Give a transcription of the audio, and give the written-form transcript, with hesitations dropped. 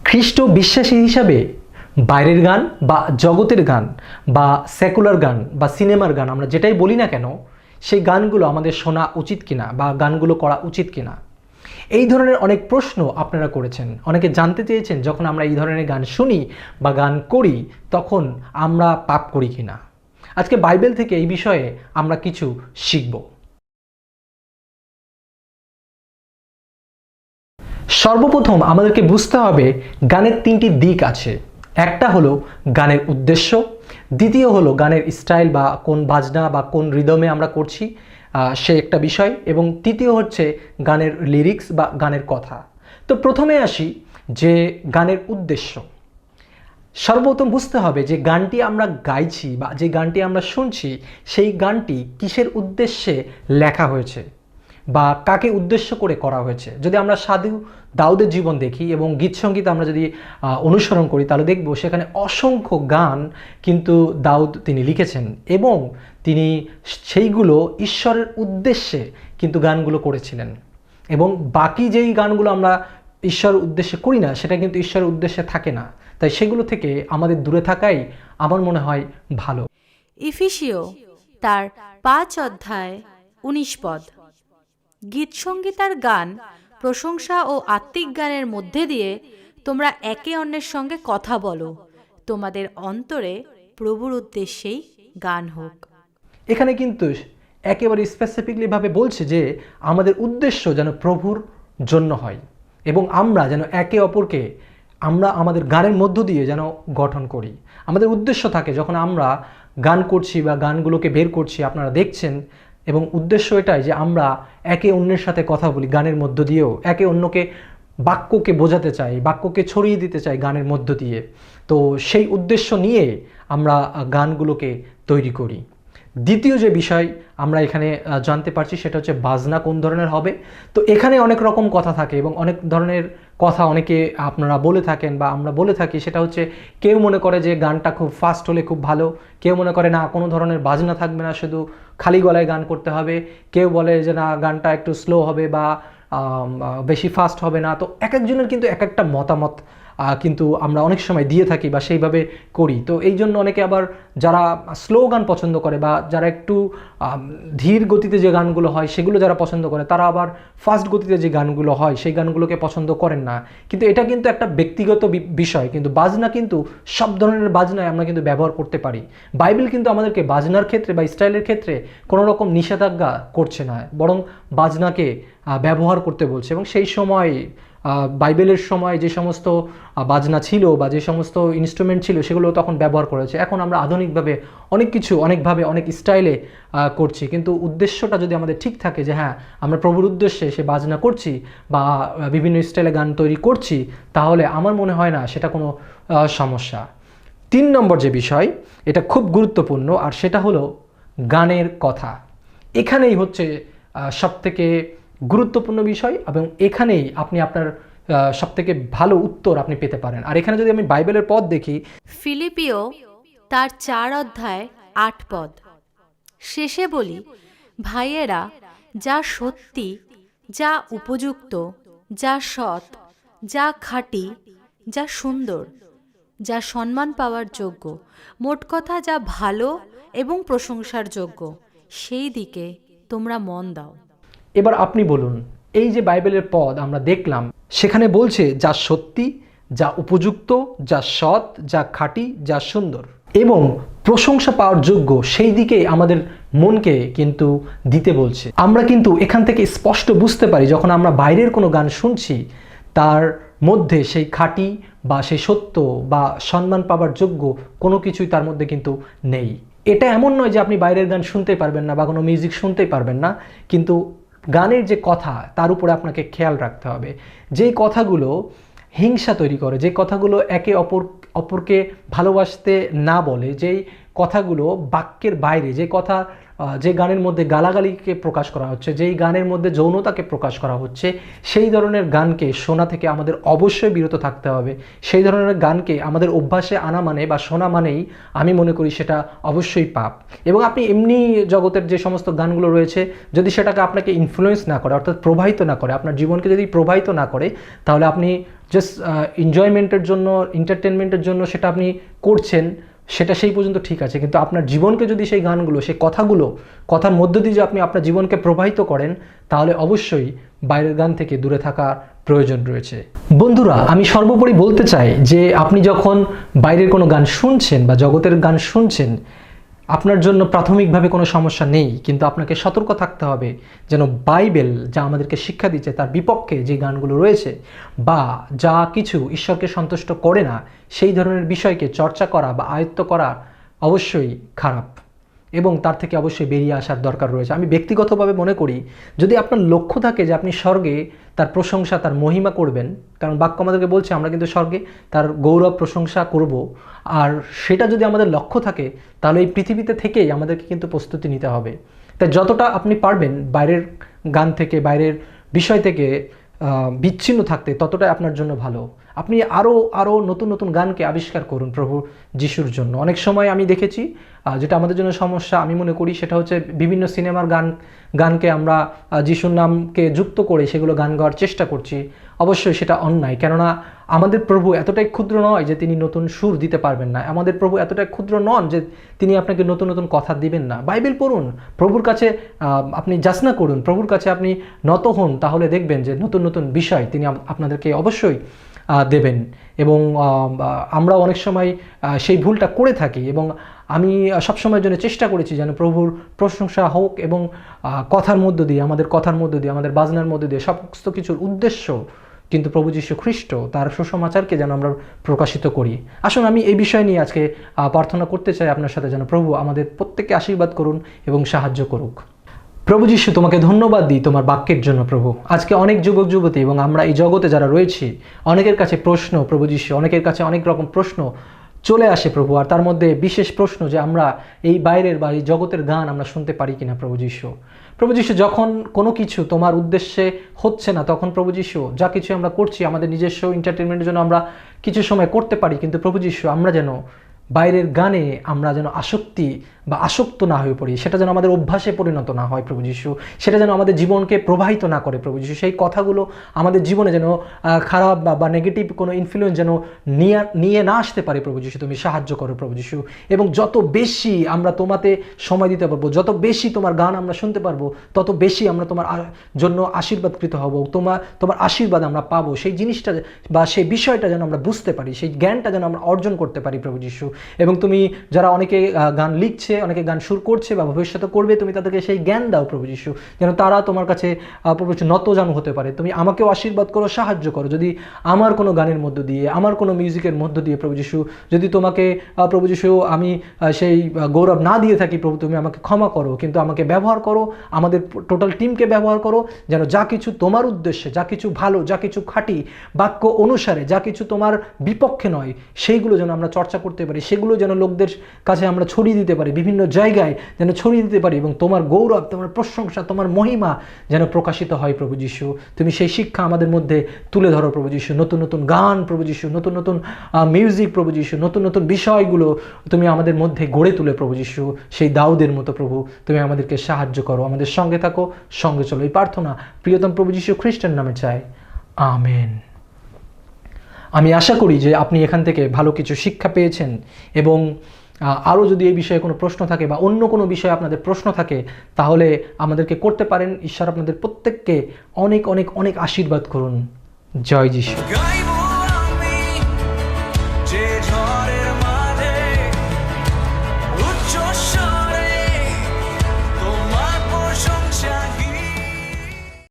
খ্রিস্ট বিশ্বাসী হিসাবে বাইরের গান বা জগতের গান বা সেকুলার গান বা সিনেমার গান আমরা যেটাই বলি না কেন, সেই গানগুলো আমাদের শোনা উচিত কিনা বা গানগুলো করা উচিত কিনা, এই ধরনের অনেক প্রশ্ন আপনারা করেছেন। অনেকে জানতে চেয়েছেন যখন আমরা এই ধরনের গান শুনি বা গান করি তখন আমরা পাপ করি কিনা। আজকে বাইবেল থেকে এই বিষয়ে আমরা কিছু শিখব। সর্বপ্রথম আমাদেরকে বুঝতে হবে গানের তিনটি দিক আছে। একটা হলো গানের উদ্দেশ্য, দ্বিতীয় হলো গানের স্টাইল বা কোন বাজনা বা কোন রিদমে আমরা করছি সে একটা বিষয়, এবং তৃতীয় হচ্ছে গানের লিরিক্স বা গানের কথা। তো প্রথমে আসি যে গানের উদ্দেশ্য। সর্বপ্রথম বুঝতে হবে যে গানটি আমরা গাইছি বা যে গানটি আমরা শুনছি সেই গানটি কিসের উদ্দেশ্যে লেখা হয়েছে বা কাকে উদ্দেশ্য করে করা হয়েছে। যদি আমরা সাধু দাউদের জীবন দেখি এবং গীতসঙ্গীত আমরা যদি অনুসরণ করি তাহলে দেখব সেখানে অসংখ্য গান কিন্তু দাউদ তিনি লিখেছেন এবং তিনি সেইগুলো ঈশ্বরের উদ্দেশ্যে কিন্তু গানগুলো করেছিলেন। এবং বাকি যেই গানগুলো আমরা ঈশ্বরের উদ্দেশ্যে করি না সেটা কিন্তু ঈশ্বরের উদ্দেশ্যে থাকে না, তাই সেগুলো থেকে আমাদের দূরে থাকাই আমার মনে হয় ভালো। ইফিসীয় তার 5 অধ্যায় 19 পদ। গীতসঙ্গীত আর গান, প্রশংসা ও আত্মিক গানের মধ্যে দিয়ে তোমরা একে অন্যের সঙ্গে কথা বলো, তোমাদের অন্তরে প্রভুর উদ্দেশ্যেই গান হোক। এখানে কিন্তু একেবারে স্পেসিফিকলিভাবে বলছে যে আমাদের উদ্দেশ্য যেন প্রভুর জন্য হয় এবং আমরা যেন একে অপরকে আমরা আমাদের গানের মধ্য দিয়ে যেন গঠন করি। আমাদের উদ্দেশ্য থাকে যখন আমরা গান করছি বা গানগুলোকে বের করছি, আপনারা দেখছেন, এবং উদ্দেশ্য এটাই যে আমরা একে অন্যের সাথে কথা বলি গানের মধ্য দিয়েও, একে অন্যকে বাক্যকে বোঝাতে চাই, বাক্যকে ছড়িয়ে দিতে চাই গানের মধ্য দিয়ে। তো সেই উদ্দেশ্য নিয়ে আমরা গানগুলোকে তৈরি করি। দ্বিতীয় যে বিষয় আমরা এখানে জানতে পারছি সেটা হচ্ছে বাজনা কোন ধরনের হবে। তো এখানে অনেক রকম কথা থাকে এবং অনেক ধরনের কথা অনেকে আপনারা বলে থাকেন বা আমরা বলে থাকি। সেটা হচ্ছে কেউ মনে করে যে গানটা খুব ফাস্ট হলে খুব ভালো, কেউ মনে করে না কোনো ধরনের বাজনা থাকবে না, শুধু খালি গলায় গান করতে হবে, কেউ বলে যে না গানটা একটু স্লো হবে বা বেশি ফাস্ট হবে না। তো এক একজনের কিন্তু এক একটা মতামত কিন্তু আমরা অনেক সময় দিয়ে থাকি বা সেইভাবে করি। তো এই জন্য অনেকে আবার যারা স্লো গান পছন্দ করে বা যারা একটু ধীর গতিতে যে গানগুলো হয় সেগুলো যারা পছন্দ করে, তারা আবার ফাস্ট গতিতে যে গানগুলো হয় সেই গানগুলোকে পছন্দ করেন না। কিন্তু এটা কিন্তু একটা ব্যক্তিগত বিষয়। কিন্তু বাজনা কিন্তু সব ধরনের বাজনায় আমরা কিন্তু ব্যবহার করতে পারি। বাইবেল কিন্তু আমাদেরকে বাজনার ক্ষেত্রে বা স্টাইলের ক্ষেত্রে কোনো রকম নিষেধাজ্ঞা করছে না, বরং বাজনাকে ব্যবহার করতে বলছে। এবং সেই সময় বাইবেলের সময় যে সমস্ত বাজনা ছিল বা যে সমস্ত ইনস্ট্রুমেন্ট ছিল সেগুলো তখন ব্যবহার করেছে। এখন আমরা আধুনিকভাবে অনেক কিছু অনেকভাবে অনেক স্টাইলে করছি, কিন্তু উদ্দেশ্যটা যদি আমাদের ঠিক থাকে যে হ্যাঁ আমরা প্রভুর উদ্দেশ্যে সে বাজনা করছি বা বিভিন্ন স্টাইলে গান তৈরি করছি, তাহলে আমার মনে হয় না সেটা কোনো সমস্যা। 3 নম্বর যে বিষয়, এটা খুব গুরুত্বপূর্ণ, আর সেটা হলো গানের কথা। এখানেই হচ্ছে সবথেকে গুরুত্বপূর্ণ বিষয় এবং এখানেই আপনি আপনার সবথেকে ভালো উত্তর আপনি পেতে পারেন। আর এখানে যদি আমি বাইবেলের পদ দেখি, ফিলিপিও তার 4 অধ্যায় 8 পদ। শেষে বলি, ভাইয়েরা, যা সত্যি, যা উপযুক্ত, যা সৎ, যা খাঁটি, যা সুন্দর, যা সম্মান পাওয়ার যোগ্য, মোট কথা যা ভালো এবং প্রশংসার যোগ্য, সেই দিকে তোমরা মন দাও। এবার আপনি বলুন, এই যে বাইবেলের পদ আমরা দেখলাম সেখানে বলছে যা সত্যি, যা উপযুক্ত, যা সৎ, যা খাঁটি, যা সুন্দর এবং প্রশংসা পাওয়ার যোগ্য, সেই দিকে আমাদের মনকে কিন্তু দিতে বলছে। আমরা কিন্তু এখান থেকে স্পষ্ট বুঝতে পারি যখন আমরা বাইরের কোনো গান শুনছি তার মধ্যে সেই খাঁটি বা সেই সত্য বা সম্মান পাওয়ার যোগ্য কোনো কিছুই তার মধ্যে কিন্তু নেই। এটা এমন নয় যে আপনি বাইরের গান শুনতে পারবেন না বা কোনো মিউজিক শুনতেই পারবেন না, কিন্তু গানের যে কথা তার উপরে আপনাকে খেয়াল রাখতে হবে। যেই কথাগুলো হিংসা তৈরি করে, যে কথাগুলো একে অপরকে ভালোবাসতে না বলে, যেই কথাগুলো বাক্যের বাইরে, যে কথা যে গানের মধ্যে গালাগালিকে প্রকাশ করা হচ্ছে, যেই গানের মধ্যে যৌনতাকে প্রকাশ করা হচ্ছে, সেই ধরনের গানকে শোনা থেকে আমাদের অবশ্যই বিরত থাকতে হবে। সেই ধরনের গানকে আমাদের অভ্যাসে আনা মানে বা শোনা মানেই আমি মনে করি সেটা অবশ্যই পাপ। এবং আপনি এমনি জগতের যে সমস্ত গানগুলো রয়েছে, যদি সেটাকে আপনাকে ইনফ্লুয়েন্স না করে, অর্থাৎ প্রবাহিত না করে, আপনার জীবনকে যদি প্রবাহিত না করে, তাহলে আপনি জাস্ট এনজয়মেন্টের জন্য, এন্টারটেনমেন্টের জন্য সেটা আপনি করছেন, সেটা সেই পর্যন্ত ঠিক আছে। কিন্তু আপনার জীবনকে যদি সেই গানগুলো, সেই কথার মধ্য দিয়ে যে আপনি আপনার জীবনকে প্রবাহিত করেন, তাহলে অবশ্যই বাইরের গান থেকে দূরে থাকার প্রয়োজন রয়েছে। বন্ধুরা, আমি সর্বোপরি বলতে চাই যে আপনি যখন বাইরের কোনো গান শুনছেন বা জগতের গান শুনছেন, আপনার জন্য প্রাথমিকভাবে কোনো সমস্যা নেই, কিন্তু আপনাকে সতর্ক থাকতে হবে যেন বাইবেল যা আমাদেরকে শিক্ষা দিচ্ছে তার বিপক্ষে যে গানগুলো রয়েছে বা যা কিছু ঈশ্বরকে সন্তুষ্ট করে না, সেই ধরনের বিষয়কে চর্চা করা বা আয়ত্ত করা অবশ্যই খারাপ এবং তার থেকে অবশ্যই বেরিয়ে আসার দরকার রয়েছে। আমি ব্যক্তিগতভাবে মনে করি, যদি আপনার লক্ষ্য থাকে যে আপনি স্বর্গে তার প্রশংসা, তার মহিমা করবেন, কারণ বাক্য আমাদেরকে বলছে আমরা কিন্তু স্বর্গে তার গৌরব প্রশংসা করব, আর সেটা যদি আমাদের লক্ষ্য থাকে, তাহলে এই পৃথিবীতে থেকেই আমাদেরকে কিন্তু প্রস্তুতি নিতে হবে। তাই যতটা আপনি পারবেন বাইরের গান থেকে, বাইরের বিষয় থেকে বিচ্ছিন্ন থাকতে, ততটাই আপনার জন্য ভালো। আপনি আরও নতুন নতুন গানকে আবিষ্কার করুন প্রভু যিশুর জন্য। অনেক সময় আমি দেখেছি যেটা আমাদের জন্য সমস্যা আমি মনে করি, সেটা হচ্ছে বিভিন্ন সিনেমার গানকে আমরা যিশুর নামকে যুক্ত করে সেগুলো গান গাওয়ার চেষ্টা করছি। অবশ্যই সেটা অন্যায়, কেননা আমাদের প্রভু এতটাই ক্ষুদ্র নয় যে তিনি নতুন সুর দিতে পারবেন না। আমাদের প্রভু এতটাই ক্ষুদ্র নন যে তিনি আপনাকে নতুন নতুন কথা দিবেন না। বাইবেল পড়ুন, প্রভুর কাছে আপনি যাচনা করুন, প্রভুর কাছে আপনি নত হন, তাহলে দেখবেন যে নতুন নতুন বিষয় তিনি আপনাদেরকে অবশ্যই দেবেন। এবং আমরা অনেক সময় সেই ভুলটা করে থাকি, এবং আমি সবসময়ের জন্য চেষ্টা করেছি যেন প্রভুর প্রশংসা হোক, এবং কথার মধ্য দিয়ে, আমাদের কথার মধ্য দিয়ে, আমাদের বাজনার মধ্য দিয়ে সমস্ত কিছুর উদ্দেশ্য কিন্তু প্রভু যীশু খ্রিস্ট, তার সুসমাচারকে যেন আমরা প্রকাশিত করি। আসুন আমি এই বিষয় নিয়ে আজকে প্রার্থনা করতে চাই আপনার সাথে, যেন প্রভু আমাদের প্রত্যেককে আশীর্বাদ করুন এবং সাহায্য করুক। প্রভু যীশু, তোমাকে ধন্যবাদ দিই তোমার বাক্যের জন্য প্রভু। আজকে অনেক যুবক যুবতী এবং আমরা এই জগতে যারা রয়েছি, অনেকের কাছে প্রশ্ন প্রভু যীশু, অনেকের কাছে অনেক রকম প্রশ্ন চলে আসে প্রভু, আর তার মধ্যে বিশেষ প্রশ্ন যে আমরা এই বাইরের বা এই জগতের গান আমরা শুনতে পারি কিনা প্রভু যীশু। প্রভু যীশু, যখন কোনো কিছু তোমার উদ্দেশ্যে হচ্ছে না, তখন প্রভু যীশু যা কিছু আমরা করছি আমাদের নিজস্ব এন্টারটেনমেন্টের জন্য আমরা কিছু সময় করতে পারি, কিন্তু প্রভু যীশু আমরা যেন বাইরের গানে আমরা যেন আসক্ত না হয়ে পড়ি, সেটা যেন আমাদের অভ্যাসে পরিণত না হয় প্রভু যীশু, সেটা যেন আমাদের জীবনকে প্রবাহিত না করে প্রভু যীশু। সেই কথাগুলো আমাদের জীবনে যেন খারাপ বা নেগেটিভ কোনো ইনফ্লুয়েন্স যেন নিয়ে না আসতে পারে প্রভু যীশু। তুমি সাহায্য করো প্রভু যীশু। এবং যত বেশি আমরা তোমাতে সময় দিতে পারবো, যত বেশি তোমার গান আমরা শুনতে পারবো, তত বেশি আমরা তোমার জন্য আশীর্বাদকৃত হব, তোমার আশীর্বাদ আমরা পাবো। সেই জিনিসটা বা সেই বিষয়টা যেন আমরা বুঝতে পারি, সেই জ্ঞানটা যেন আমরা অর্জন করতে পারি প্রভু যীশু। এবং তুমি যারা অনেকে গান লিখছে, অনেকে গান সুর করছে বা ভবিষ্যতে করবে, তুমি তাদেরকে সেই জ্ঞান দাও প্রভু যীশু, যেন তারা তোমার কাছে প্রভু যীশু নত জানু হতে পারে। তুমি আমাকেও আশীর্বাদ করো, সাহায্য করো। যদি আমার কোনো গানের মধ্য দিয়ে, আমার কোনো মিউজিকের মধ্য দিয়ে প্রভু যীশু যদি তোমাকে প্রভু যীশু আমি সেই গৌরব না দিয়ে থাকি প্রভু, তুমি আমাকে ক্ষমা করো, কিন্তু আমাকে ব্যবহার করো, আমাদের টোটাল টিমকে ব্যবহার করো, যেন যা কিছু তোমার উদ্দেশ্যে, যা কিছু ভালো, যা কিছু খাঁটি বাক্য অনুসারে, যা কিছু তোমার বিপক্ষে নয়, সেইগুলো যেন আমরা চর্চা করতে পারি, সেগুলো যেন লোকদের কাছে আমরা ছড়িয়ে দিতে পারি, বিভিন্ন জায়গায় যেন ছড়িয়ে দিতে পারি, এবং তোমার গৌরব, তোমার প্রশংসা, তোমার মহিমা যেন প্রকাশিত হয় প্রভু যীশু। তুমি সেই শিক্ষা আমাদের মধ্যে তুলে ধরো প্রভু যীশু। নতুন নতুন গান প্রভু যীশু, নতুন নতুন মিউজিক প্রভু যীশু, নতুন নতুন বিষয়গুলো তুমি আমাদের মধ্যে গড়ে তুলে প্রভু যীশু, সেই দাউদের মতো প্রভু। তুমি আমাদেরকে সাহায্য করো, আমাদের সঙ্গে থাকো, সঙ্গে চলো। এই প্রার্থনা প্রিয়তম প্রভু যীশু খ্রিস্টের নামে চাই, আমেন। আমি আশা করি যে আপনি এখান থেকে ভালো কিছু শিক্ষা পেয়েছেন, এবং আরও যদি এই বিষয়ে কোনো প্রশ্ন থাকে বা অন্য কোনো বিষয়ে আপনাদের প্রশ্ন থাকে, তাহলে আমাদেরকে করতে পারেন। ঈশ্বর আপনাদের প্রত্যেককে অনেক অনেক অনেক আশীর্বাদ করুন। জয় যিশু।